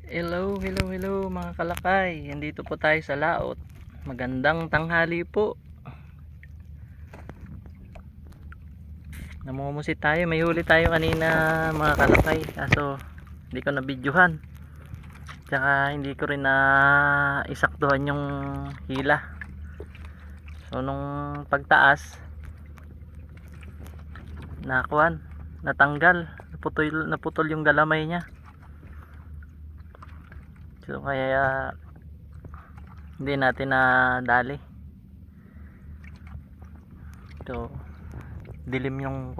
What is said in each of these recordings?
Hello mga kalakay. Nandito po tayo sa laot. Magandang tanghali po. Namumusit tayo. May huli tayo kanina mga kalakay. Kaso hindi ko na videohan. Tsaka hindi ko rin na isaktuhan yung hila. So nung pagtaas, natanggal. Naputol yung galamay niya. So kaya hindi natin na dali. So dilim yung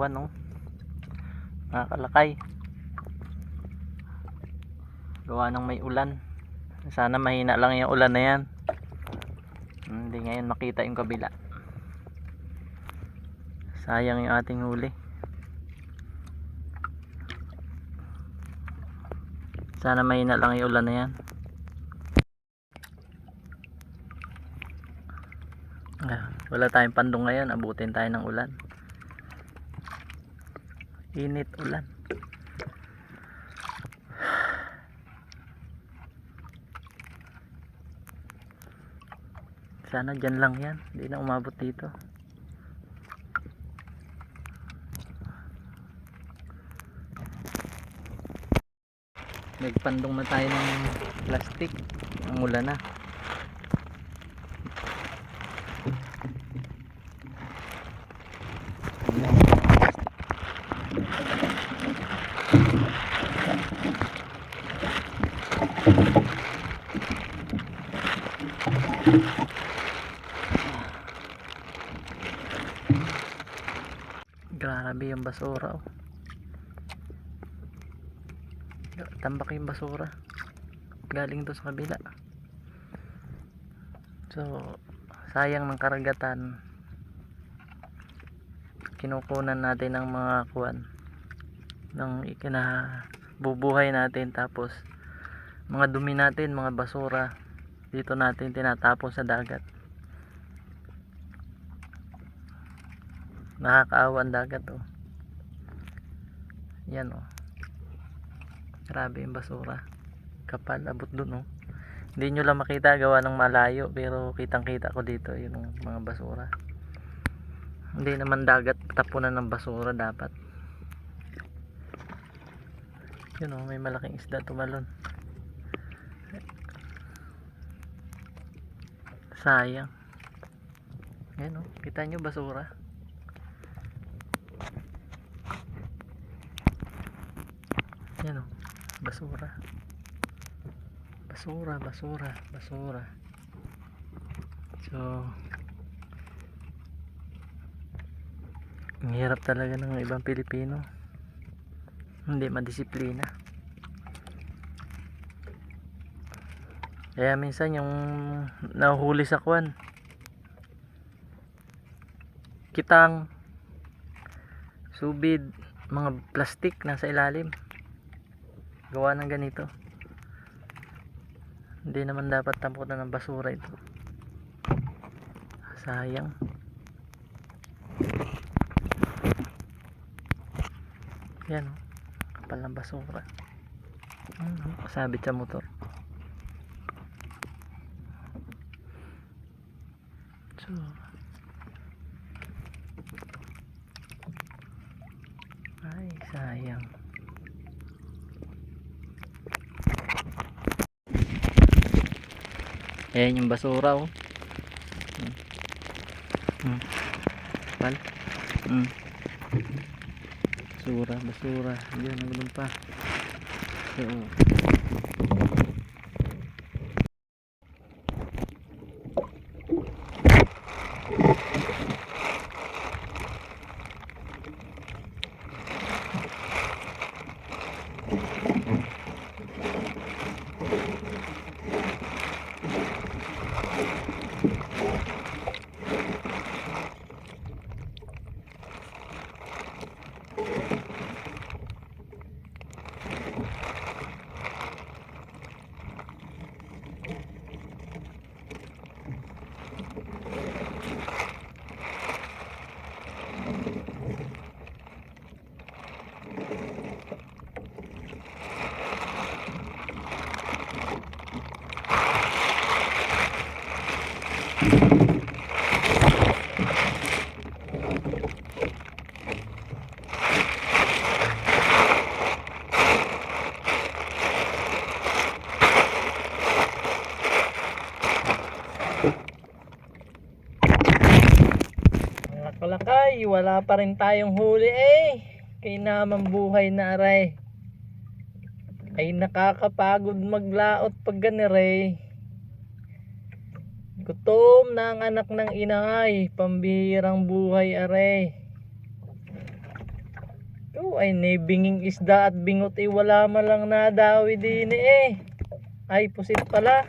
nakakalakay, gawa ng may ulan. Sana mahina lang yung ulan na yan, hindi ngayon makita yung kabila. Sayang yung ating huli. Sana mahina lang yung ulan na yan. Wala tayong pandong ngayon, abutin tayo ng ulan. Init ulan. Sana dyan lang yan, hindi na umabot dito. Nagpandong na tayo ng plastic, ang ulan na. Grabe yung basura, oh. Tambak yung basura galing to sa kabila. So sayang ng karagatan, kinukunan natin ng mga ng ikinabubuhay natin, tapos mga dumi natin, mga basura dito natin tinatapon sa dagat. Nakakaawa ang dagat, oh. Yan, oh. Grabe yung basura, kapal, abot dun, oh. Hindi nyo lang makita gawa ng malayo, pero kitang kita ko dito yung mga basura. Hindi naman dagat tapunan ng basura dapat. Yun, oh, may malaking isda tumalon. Sayang. Yan, oh, kita nyo basura. Yan, oh, basura. Basura. So ang hirap talaga ng ibang Pilipino, hindi madisiplina. Kaya minsan yung nahuhuli sa kitang, subid, mga plastic nasa ilalim, gawa ng ganito. Hindi naman dapat tampunan ng basura ito. Sayang. Yan, oh, kapal ng basura. Kasabit sa motor. So ay sayang. Ayan yung basura, oh. Kapal. Basura. Diyan, nagulong pa. So wala pa rin tayong huli kay naman buhay na aray. Ay nakakapagod maglaot pag ganire. Gutom na ang anak ng inay, pambihirang buhay aray. Ay nibinging isda at bingot wala man lang nadawi din Ay pusit pala.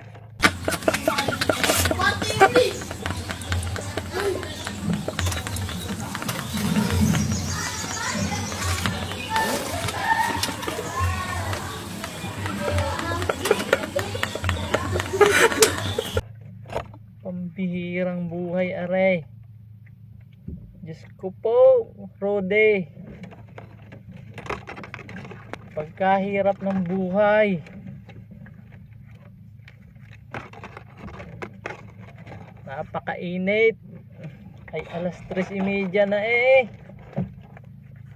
Pambihirang buhay aray. Diyos ko po, Rode. Pagkahirap ng buhay. Napakainit. Ay alas 3:30 na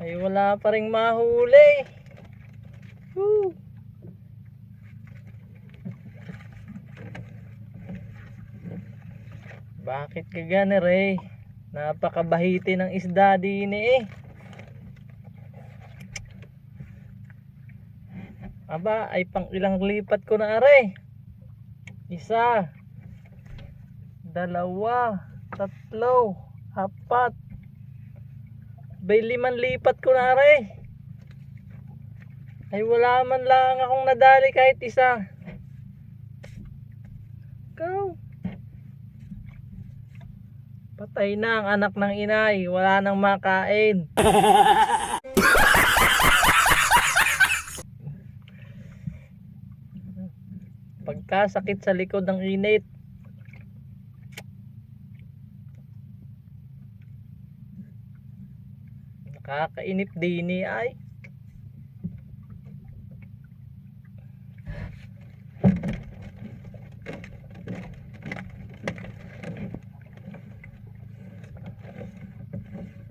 Ay wala pa ring mahuli. Woo. Bakit ka ganire? Napakabahiti ng isda din Aba, ay pang ilang lipat ko na are. 1, 2, 3, 4, 5 lipat ko na are. Ay wala man lang akong nadali kahit isa. Ikaw. Patay na ang anak ng inay, wala nang makain. Pagkasakit sa likod ng init. Nakakainip din ay.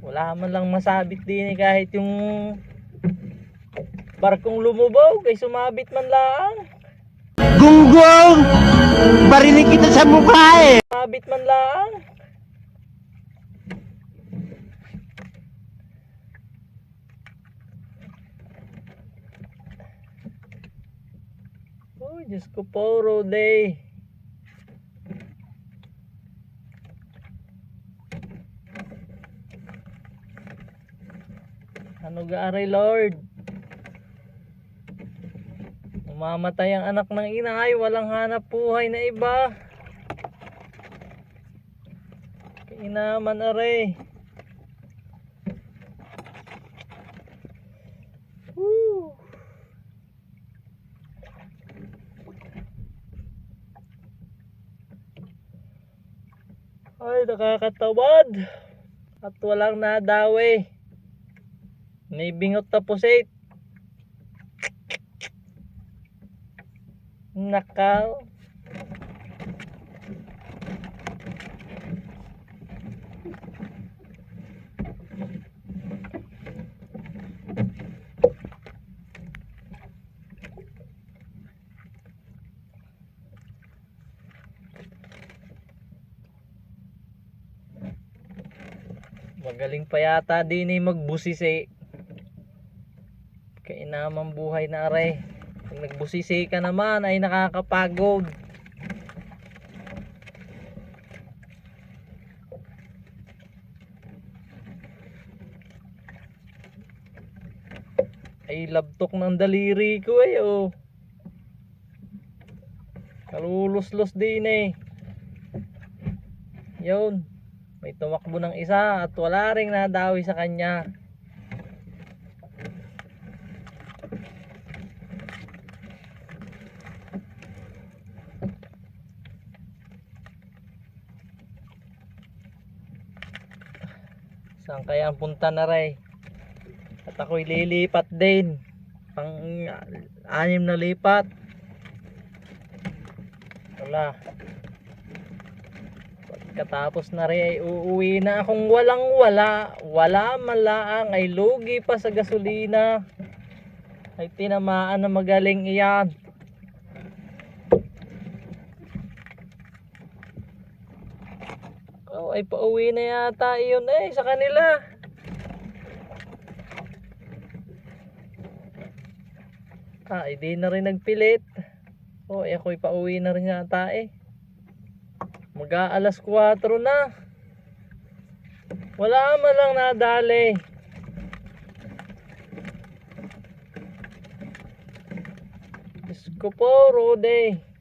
Wala man lang masabit din kahit yung barkong lumubog ay sumabit man lang. Gunggong! Barinig kita sa mukha Sumabit man lang. Oh, Diyos ko po, Rode. Ano gaaray Lord? Umamatay ang anak ng inay, walang hanap buhay na iba. Kainaman are. Woo. Ay nakakatawad. At walang nadawi. Nibingot na pusit. Nakaw. Magaling pa yata din magbusisi. Kainamang buhay na aray. Pag nagbusisi ka naman ay nakakapagod. Ay labtok ng daliri ko oh. Kalulos-los din Yun. May tumakbo ng isa at wala ring nadawi sa kanya. Saan kaya ang punta na ray? At ako'y lilipat din. Pang 6 na lipat. Wala. Pagkatapos na rin ay uuwi na akong walang wala. Wala man lang ay lugi pa sa gasolina. Ay tinamaan na magaling iyan. Oh, ay pauwi na yata iyon sa kanila. Hindi na rin nagpilit. Ako'y pauwi na rin yata eh. Mag-aalas 4 na. Wala man lang nadali. Diyos ko po, Rode.